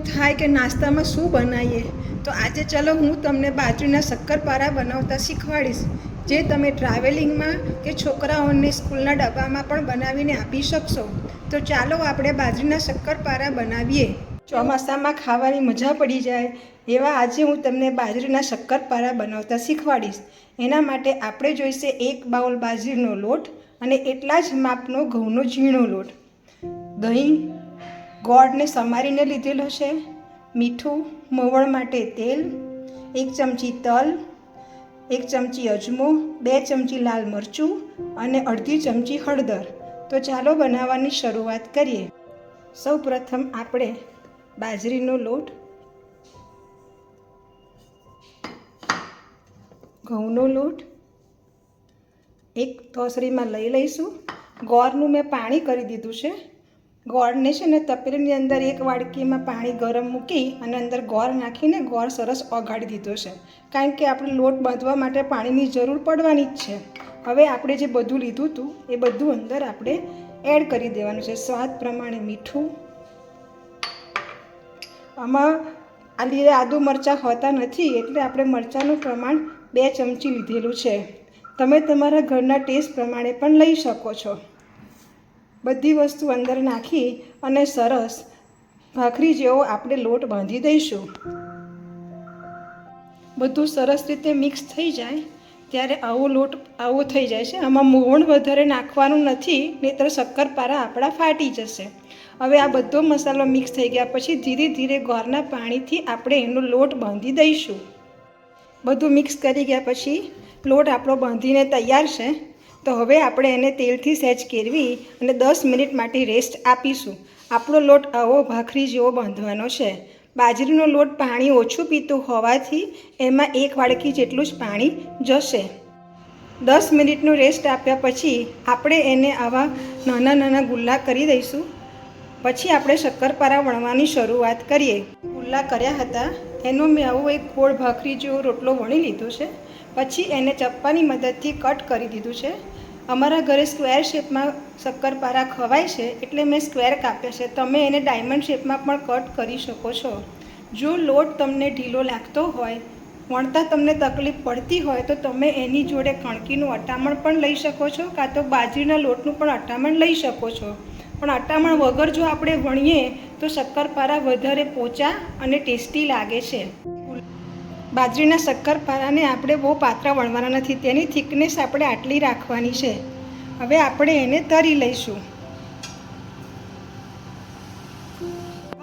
એવું થાય કે નાસ્તામાં શું બનાવીએ, તો આજે ચલો હું તમને બાજરીના શક્કરપારા બનાવતા શીખવાડીશ, જે તમે ટ્રાવેલિંગમાં કે છોકરાઓને સ્કૂલના ડબ્બામાં પણ બનાવીને આપી શકશો. તો ચાલો આપણે બાજરીના શક્કરપારા બનાવીએ. ચોમાસામાં ખાવાની મજા પડી જાય એવા આજે હું તમને બાજરીના શક્કરપારા બનાવતા શીખવાડીશ. એના માટે આપણે જોઈશે 1 બાઉલ બાજરીનો લોટ અને એટલા જ માપનો ઘઉંનો ઝીણો લોટ, દહીં, ગોળને સમારીને લીધેલો છે, મીઠું, મોવણ માટે તેલ, 1 ચમચી તલ, 1 ચમચી અજમો, 2 ચમચી લાલ મરચું અને અડધી ચમચી હળદર. તો ચાલો બનાવવાની શરૂઆત કરીએ. સૌ પ્રથમ આપણે બાજરીનો લોટ, ઘઉંનો લોટ એક તોસરીમાં લઈ લઈશું. ગોળનું મેં પાણી કરી દીધું છે. ગોળને છે ને તપેલીની અંદર 1 વાડકીમાં પાણી ગરમ મૂકી અને અંદર ગોળ નાખીને ગોળ સરસ ઓગાળી દીધો છે, કારણ કે આપણે લોટ બાંધવા માટે પાણીની જરૂર પડવાની જ છે. હવે આપણે જે બધું લીધું હતું એ બધું અંદર આપણે એડ કરી દેવાનું છે. સ્વાદ પ્રમાણે મીઠું. આમાં આ લીલા આદુ મરચાં હોતા નથી એટલે આપણે મરચાંનું પ્રમાણ 2 ચમચી લીધેલું છે. તમે તમારા ઘરના ટેસ્ટ પ્રમાણે પણ લઈ શકો છો. બધી વસ્તુ અંદર નાખી અને સરસ ભાખરી જેવો આપણે લોટ બાંધી દઈશું. બધું સરસ રીતે મિક્સ થઈ જાય ત્યારે આવો થઈ જાય છે. આમાં મોવણ વધારે નાખવાનું નથી, નહીંતર શક્કરપારા આપણા ફાટી જશે. હવે આ બધો મસાલો મિક્સ થઈ ગયા પછી ધીરે ધીરે ગોળના પાણીથી આપણે એનો લોટ બાંધી દઈશું. બધું મિક્સ કરી ગયા પછી લોટ આપણો બાંધીને તૈયાર છે. તો હવે આપણે એને તેલથી સહેજ કેળવી અને 10 મિનિટ માટે રેસ્ટ આપીશું. આપણો લોટ આવો ભાખરી જેવો બાંધવાનો છે. બાજરીનો લોટ પાણી ઓછું પીતું હોવાથી એમાં 1 વાડકી જેટલું જ પાણી જશે. 10 મિનિટનો રેસ્ટ આપ્યા પછી આપણે એને આવા નાના નાના ગુલ્લા કરી દઈશું. પછી આપણે શક્કરપારા વણવાની શરૂઆત કરીએ. ગુલ્લા કર્યા હતા એનો મેં આવો એક ગોળ ભાખરી જેવો રોટલો વણી લીધો છે. પછી એને ચપ્પાની મદદથી કટ કરી દીધું છે. અમારા ઘરે સ્ક્વેર શેપમાં શક્કરપારા ખવાય છે એટલે મેં સ્ક્વેર કાપ્યા છે. તમે એને ડાયમંડ શેપમાં પણ કટ કરી શકો છો. જો લોટ તમને ઢીલો લાગતો હોય, વણતા તમને તકલીફ પડતી હોય તો તમે એની જોડે કણકીનું અટામણ પણ લઈ શકો છો, કાં તો બાજરીના લોટનું પણ અટામણ લઈ શકો છો. પણ અટામણ વગર જો આપણે વણીએ તો શક્કરપારા વધારે પોચા અને ટેસ્ટી લાગે છે. બાજરીના શક્કરપારાને આપણે બહુ પાતળા વણવાના નથી, તેની થિકનેસ આપણે આટલી રાખવાની છે. હવે આપણે એને તળી લઈશું.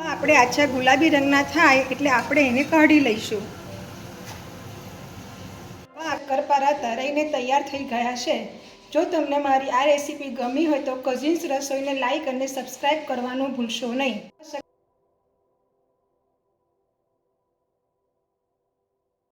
આપણે આછા ગુલાબી રંગના થાય એટલે આપણે એને કાઢી લઈશું. શક્કરપારા તળાઈને તૈયાર થઈ ગયા છે. જો તમને મારી આ રેસીપી ગમી હોય તો કઝિન્સ રસોઈને લાઈક અને સબસ્ક્રાઈબ કરવાનું ભૂલશો નહીં.